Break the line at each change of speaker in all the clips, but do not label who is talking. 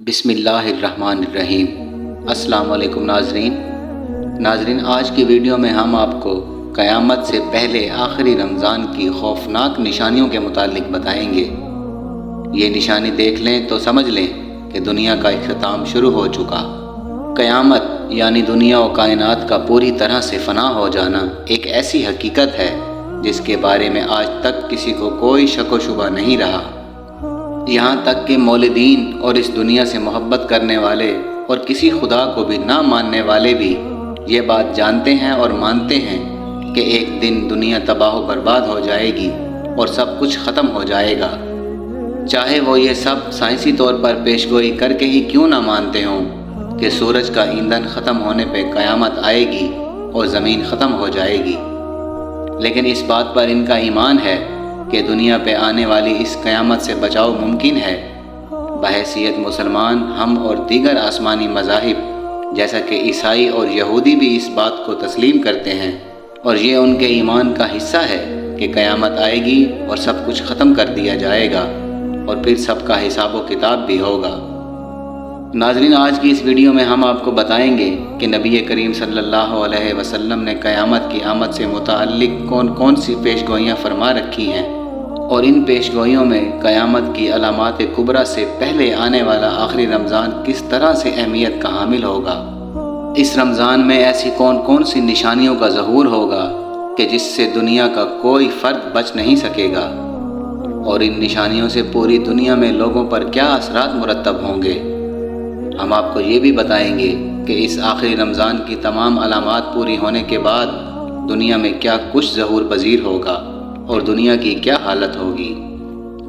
بسم اللہ الرحمن الرحیم۔ السلام علیکم ناظرین، آج کی ویڈیو میں ہم آپ کو قیامت سے پہلے آخری رمضان کی خوفناک نشانیوں کے متعلق بتائیں گے۔ یہ نشانی دیکھ لیں تو سمجھ لیں کہ دنیا کا اختتام شروع ہو چکا۔ قیامت یعنی دنیا و کائنات کا پوری طرح سے فنا ہو جانا ایک ایسی حقیقت ہے جس کے بارے میں آج تک کسی کو کوئی شک و شبہ نہیں رہا۔ یہاں تک کہ مولدین اور اس دنیا سے محبت کرنے والے اور کسی خدا کو بھی نہ ماننے والے بھی یہ بات جانتے ہیں اور مانتے ہیں کہ ایک دن دنیا تباہ و برباد ہو جائے گی اور سب کچھ ختم ہو جائے گا، چاہے وہ یہ سب سائنسی طور پر پیشگوئی کر کے ہی کیوں نہ مانتے ہوں کہ سورج کا ایندھن ختم ہونے پہ قیامت آئے گی اور زمین ختم ہو جائے گی۔ لیکن اس بات پر ان کا ایمان ہے کہ دنیا پہ آنے والی اس قیامت سے بچاؤ ممکن ہے۔ بحیثیت مسلمان ہم اور دیگر آسمانی مذاہب جیسا کہ عیسائی اور یہودی بھی اس بات کو تسلیم کرتے ہیں، اور یہ ان کے ایمان کا حصہ ہے کہ قیامت آئے گی اور سب کچھ ختم کر دیا جائے گا اور پھر سب کا حساب و کتاب بھی ہوگا۔ ناظرین، آج کی اس ویڈیو میں ہم آپ کو بتائیں گے کہ نبی کریم صلی اللہ علیہ وسلم نے قیامت کی آمد سے متعلق کون کون سی پیشگوئیاں فرما رکھی ہیں، اور ان پیشگوئیوں میں قیامت کی علامات کبریٰ سے پہلے آنے والا آخری رمضان کس طرح سے اہمیت کا حامل ہوگا۔ اس رمضان میں ایسی کون کون سی نشانیوں کا ظہور ہوگا کہ جس سے دنیا کا کوئی فرد بچ نہیں سکے گا، اور ان نشانیوں سے پوری دنیا میں لوگوں پر کیا اثرات مرتب ہوں گے۔ ہم آپ کو یہ بھی بتائیں گے کہ اس آخری رمضان کی تمام علامات پوری ہونے کے بعد دنیا میں کیا کچھ ظہور پذیر ہوگا اور دنیا کی کیا حالت ہوگی۔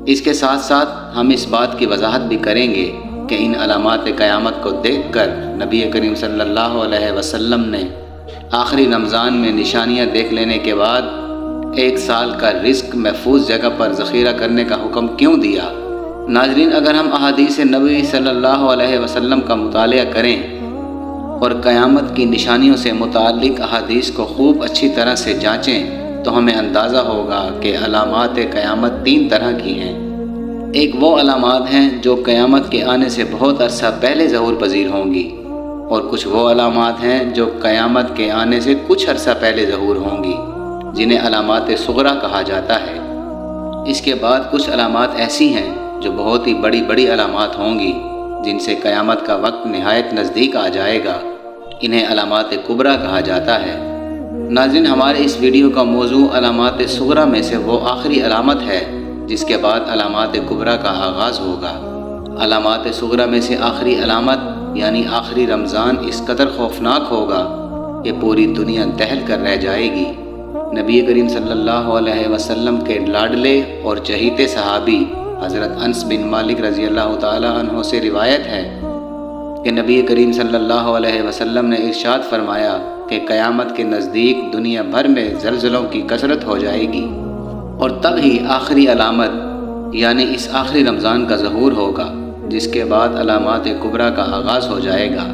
اس کے ساتھ ساتھ ہم اس بات کی وضاحت بھی کریں گے کہ ان علامات قیامت کو دیکھ کر نبی کریم صلی اللہ علیہ وسلم نے آخری رمضان میں نشانیاں دیکھ لینے کے بعد 1 سال کا رزق محفوظ جگہ پر ذخیرہ کرنے کا حکم کیوں دیا۔ ناظرین، اگر ہم احادیث نبوی صلی اللہ علیہ وسلم کا مطالعہ کریں اور قیامت کی نشانیوں سے متعلق احادیث کو خوب اچھی طرح سے جانچیں تو ہمیں اندازہ ہوگا کہ علامات قیامت 3 طرح کی ہیں۔ ایک وہ علامات ہیں جو قیامت کے آنے سے بہت عرصہ پہلے ظہور پذیر ہوں گی، اور کچھ وہ علامات ہیں جو قیامت کے آنے سے کچھ عرصہ پہلے ظہور ہوں گی، جنہیں علامات صغریٰ کہا جاتا ہے۔ اس کے بعد کچھ علامات ایسی ہیں جو بہت ہی بڑی علامات ہوں گی، جن سے قیامت کا وقت نہایت نزدیک آ جائے گا۔ انہیں علامات کبریٰ کہا جاتا ہے۔ ناظرین، ہمارے اس ویڈیو کا موضوع علامات صغریٰ میں سے وہ آخری علامت ہے جس کے بعد علامات کبریٰ کا آغاز ہوگا۔ علامات صغریٰ میں سے آخری علامت یعنی آخری رمضان اس قدر خوفناک ہوگا کہ پوری دنیا دہل کر رہ جائے گی۔ نبی کریم صلی اللہ علیہ وسلم کے لاڈلے اور چہیتے صحابی حضرت انس بن مالک رضی اللہ تعالیٰ عنہ سے روایت ہے کہ نبی کریم صلی اللہ علیہ وسلم نے ارشاد فرمایا کہ قیامت کے نزدیک دنیا بھر میں زلزلوں کی کثرت ہو جائے گی، اور تب ہی آخری علامت یعنی اس آخری رمضان کا ظہور ہوگا، جس کے بعد علامات کبریٰ کا آغاز ہو جائے گا۔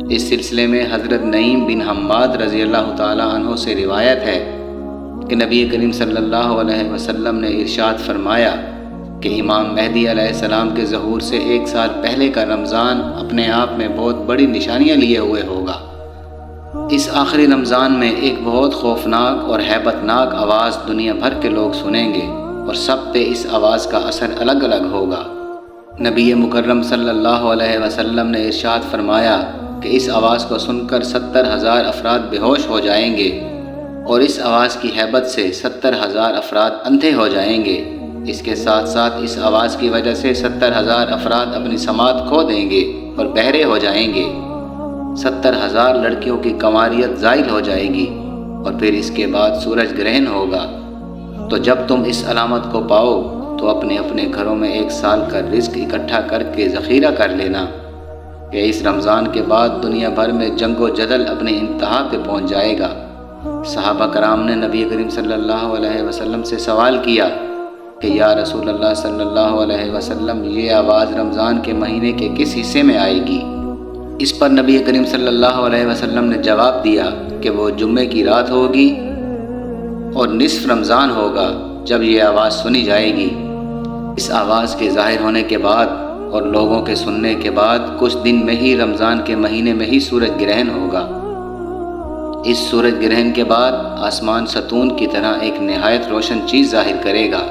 اس سلسلے میں حضرت نعیم بن حماد رضی اللہ تعالیٰ عنہ سے روایت ہے کہ نبی کریم صلی اللہ علیہ وسلم نے ارشاد فرمایا کہ امام مہدی علیہ السلام کے ظہور سے 1 سال پہلے کا رمضان اپنے آپ میں بہت بڑی نشانیاں لیے ہوئے ہوگا۔ اس آخری رمضان میں ایک بہت خوفناک اور ہیبت ناک آواز دنیا بھر کے لوگ سنیں گے، اور سب پہ اس آواز کا اثر الگ الگ ہوگا۔ نبی مکرم صلی اللہ علیہ وسلم نے ارشاد فرمایا کہ اس آواز کو سن کر 70,000 افراد بے ہوش ہو جائیں گے، اور اس آواز کی ہیبت سے 70,000 افراد اندھے ہو جائیں گے۔ اس کے ساتھ ساتھ اس آواز کی وجہ سے 70,000 افراد اپنی سماعت کھو دیں گے اور بہرے ہو جائیں گے۔ 70,000 لڑکیوں کی کنواریت زائل ہو جائے گی، اور پھر اس کے بعد سورج گرہن ہوگا۔ تو جب تم اس علامت کو پاؤ تو اپنے اپنے گھروں میں 1 سال کا رزق اکٹھا کر کے ذخیرہ کر لینا، کہ اس رمضان کے بعد دنیا بھر میں جنگ و جدل اپنے انتہا پہ پہنچ جائے گا۔ صحابہ کرام نے نبی کریم صلی اللہ علیہ وسلم سے سوال کیا کہ یا رسول اللہ صلی اللہ علیہ وسلم، یہ آواز رمضان کے مہینے کے کس حصے میں آئے گی؟ اس پر نبی کریم صلی اللہ علیہ وسلم نے جواب دیا کہ وہ جمعے کی رات ہوگی اور نصف رمضان ہوگا جب یہ آواز سنی جائے گی۔ اس آواز کے ظاہر ہونے کے بعد اور لوگوں کے سننے کے بعد کچھ دن میں ہی رمضان کے مہینے میں ہی سورج گرہن ہوگا۔ اس سورج گرہن کے بعد آسمان ستون کی طرح ایک نہایت روشن چیز ظاہر کرے گا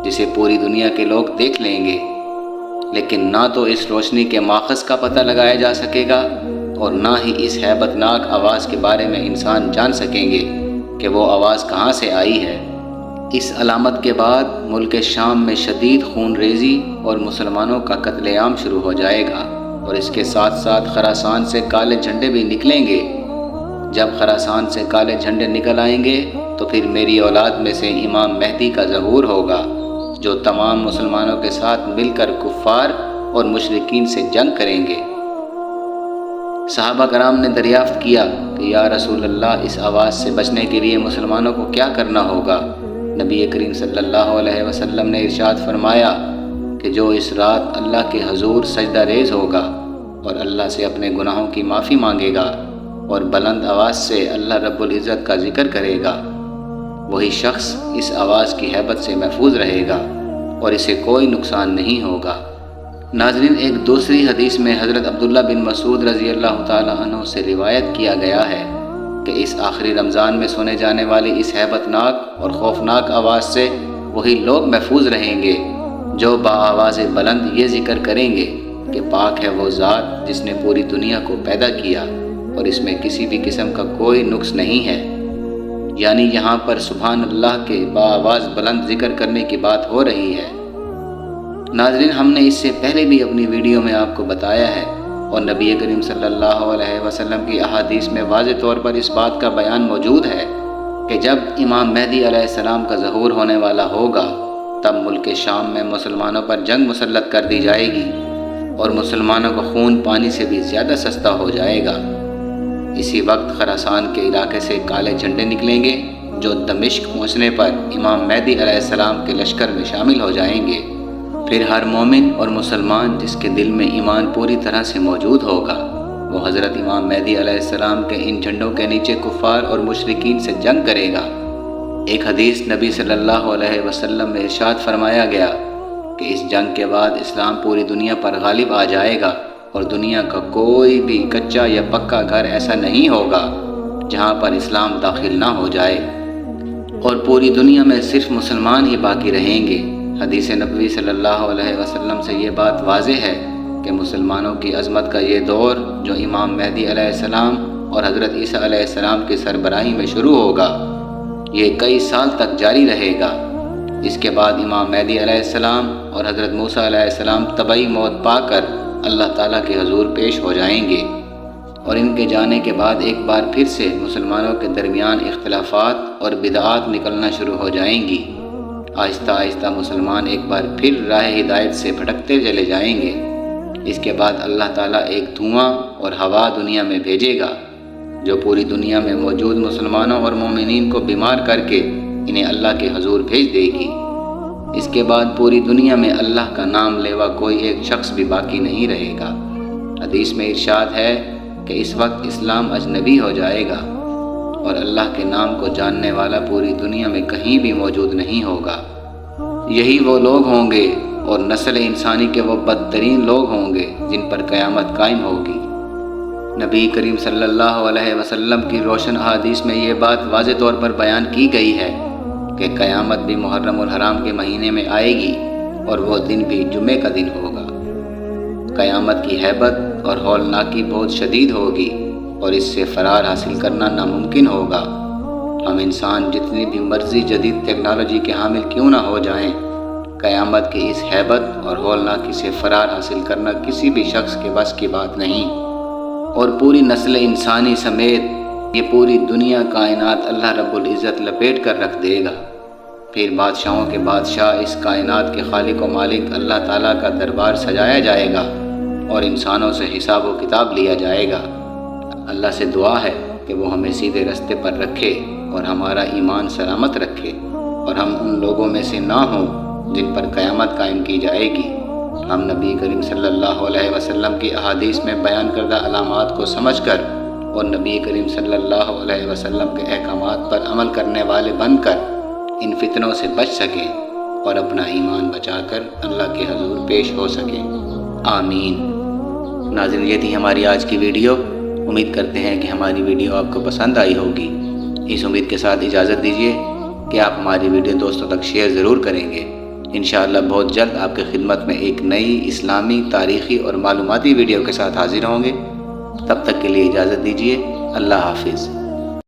جسے پوری دنیا کے لوگ دیکھ لیں گے، لیکن نہ تو اس روشنی کے ماخذ کا پتہ لگایا جا سکے گا اور نہ ہی اس ہیبت ناک آواز کے بارے میں انسان جان سکیں گے کہ وہ آواز کہاں سے آئی ہے۔ اس علامت کے بعد ملک شام میں شدید خون ریزی اور مسلمانوں کا قتل عام شروع ہو جائے گا، اور اس کے ساتھ ساتھ خراسان سے کالے جھنڈے بھی نکلیں گے۔ جب خراسان سے کالے جھنڈے نکل آئیں گے تو پھر میری اولاد میں سے امام مہدی کا ظہور ہوگا، جو تمام مسلمانوں کے ساتھ مل کر کفار اور مشرکین سے جنگ کریں گے۔ صحابہ کرام نے دریافت کیا کہ یا رسول اللہ، اس آواز سے بچنے کے لیے مسلمانوں کو کیا کرنا ہوگا؟ نبی کریم صلی اللہ علیہ وسلم نے ارشاد فرمایا کہ جو اس رات اللہ کے حضور سجدہ ریز ہوگا اور اللہ سے اپنے گناہوں کی معافی مانگے گا اور بلند آواز سے اللہ رب العزت کا ذکر کرے گا، وہی شخص اس آواز کی ہیبت سے محفوظ رہے گا اور اسے کوئی نقصان نہیں ہوگا۔ ناظرین، ایک دوسری حدیث میں حضرت عبداللہ بن مسعود رضی اللہ تعالی عنہ سے روایت کیا گیا ہے کہ اس آخری رمضان میں سنے جانے والی اس ہیبت ناک اور خوفناک آواز سے وہی لوگ محفوظ رہیں گے جو بآواز بلند یہ ذکر کریں گے کہ پاک ہے وہ ذات جس نے پوری دنیا کو پیدا کیا اور اس میں کسی بھی قسم کا کوئی نقص نہیں ہے۔ یعنی یہاں پر سبحان اللہ کے بآواز بلند ذکر کرنے کی بات ہو رہی ہے۔ ناظرین، ہم نے اس سے پہلے بھی اپنی ویڈیو میں آپ کو بتایا ہے اور نبی کریم صلی اللہ علیہ وسلم کی احادیث میں واضح طور پر اس بات کا بیان موجود ہے کہ جب امام مہدی علیہ السلام کا ظہور ہونے والا ہوگا تب ملک شام میں مسلمانوں پر جنگ مسلط کر دی جائے گی اور مسلمانوں کا خون پانی سے بھی زیادہ سستا ہو جائے گا۔ اسی وقت خراسان کے علاقے سے کالے جھنڈے نکلیں گے جو دمشق پہنچنے پر امام مہدی علیہ السلام کے لشکر میں شامل ہو جائیں گے۔ پھر ہر مومن اور مسلمان جس کے دل میں ایمان پوری طرح سے موجود ہوگا وہ حضرت امام مہدی علیہ السلام کے ان جھنڈوں کے نیچے کفار اور مشرکین سے جنگ کرے گا۔ ایک حدیث نبی صلی اللہ علیہ وسلم میں ارشاد فرمایا گیا کہ اس جنگ کے بعد اسلام پوری دنیا پر غالب آ جائے گا اور دنیا کا کوئی بھی کچا یا پکا گھر ایسا نہیں ہوگا جہاں پر اسلام داخل نہ ہو جائے، اور پوری دنیا میں صرف مسلمان ہی باقی رہیں گے۔ حدیث نبوی صلی اللہ علیہ وسلم سے یہ بات واضح ہے کہ مسلمانوں کی عظمت کا یہ دور جو امام مہدی علیہ السلام اور حضرت عیسیٰ علیہ السلام کی سربراہی میں شروع ہوگا یہ کئی سال تک جاری رہے گا۔ اس کے بعد امام مہدی علیہ السلام اور حضرت موسیٰ علیہ السلام طبعی موت پا کر اللہ تعالیٰ کے حضور پیش ہو جائیں گے، اور ان کے جانے کے بعد ایک بار پھر سے مسلمانوں کے درمیان اختلافات اور بدعات نکلنا شروع ہو جائیں گی۔ آہستہ آہستہ مسلمان ایک بار پھر راہ ہدایت سے بھٹکتے چلے جائیں گے۔ اس کے بعد اللہ تعالیٰ ایک دھواں اور ہوا دنیا میں بھیجے گا جو پوری دنیا میں موجود مسلمانوں اور مومنین کو بیمار کر کے انہیں اللہ کے حضور بھیج دے گی۔ اس کے بعد پوری دنیا میں اللہ کا نام لیوا کوئی ایک شخص بھی باقی نہیں رہے گا۔ حدیث میں ارشاد ہے کہ اس وقت اسلام اجنبی ہو جائے گا اور اللہ کے نام کو جاننے والا پوری دنیا میں کہیں بھی موجود نہیں ہوگا۔ یہی وہ لوگ ہوں گے اور نسل انسانی کے وہ بدترین لوگ ہوں گے جن پر قیامت قائم ہوگی۔ نبی کریم صلی اللہ علیہ وسلم کی روشن احادیث میں یہ بات واضح طور پر بیان کی گئی ہے کہ قیامت بھی محرم الحرام کے مہینے میں آئے گی اور وہ دن بھی جمعے کا دن ہوگا۔ قیامت کی ہیبت اور ہولناکی بہت شدید ہوگی اور اس سے فرار حاصل کرنا ناممکن ہوگا۔ ہم انسان جتنی بھی مرضی جدید ٹیکنالوجی کے حامل کیوں نہ ہو جائیں، قیامت کی اس ہیبت اور ہولناکی سے فرار حاصل کرنا کسی بھی شخص کے بس کی بات نہیں، اور پوری نسل انسانی سمیت یہ پوری دنیا کائنات اللہ رب العزت لپیٹ کر رکھ دے گا۔ پھر بادشاہوں کے بادشاہ اس کائنات کے خالق و مالک اللہ تعالیٰ کا دربار سجایا جائے گا اور انسانوں سے حساب و کتاب لیا جائے گا۔ اللہ سے دعا ہے کہ وہ ہمیں سیدھے رستے پر رکھے اور ہمارا ایمان سلامت رکھے اور ہم ان لوگوں میں سے نہ ہوں جن پر قیامت قائم کی جائے گی۔ ہم نبی کریم صلی اللہ علیہ وسلم کی احادیث میں بیان کردہ علامات کو سمجھ کر اور نبی کریم صلی اللہ علیہ وسلم کے احکامات پر عمل کرنے والے بن کر ان فتنوں سے بچ سکیں اور اپنا ایمان بچا کر اللہ کے حضور پیش ہو سکیں۔ آمین۔ ناظرین، یہ تھی ہماری آج کی ویڈیو۔ امید کرتے ہیں کہ ہماری ویڈیو آپ کو پسند آئی ہوگی۔ اس امید کے ساتھ اجازت دیجیے کہ آپ ہماری ویڈیو دوستوں تک شیئر ضرور کریں گے۔ انشاءاللہ بہت جلد آپ کی خدمت میں ایک نئی اسلامی، تاریخی اور معلوماتی ویڈیو کے ساتھ حاضر ہوں گے۔ تب تک کے لیے اجازت دیجیے۔ اللہ حافظ۔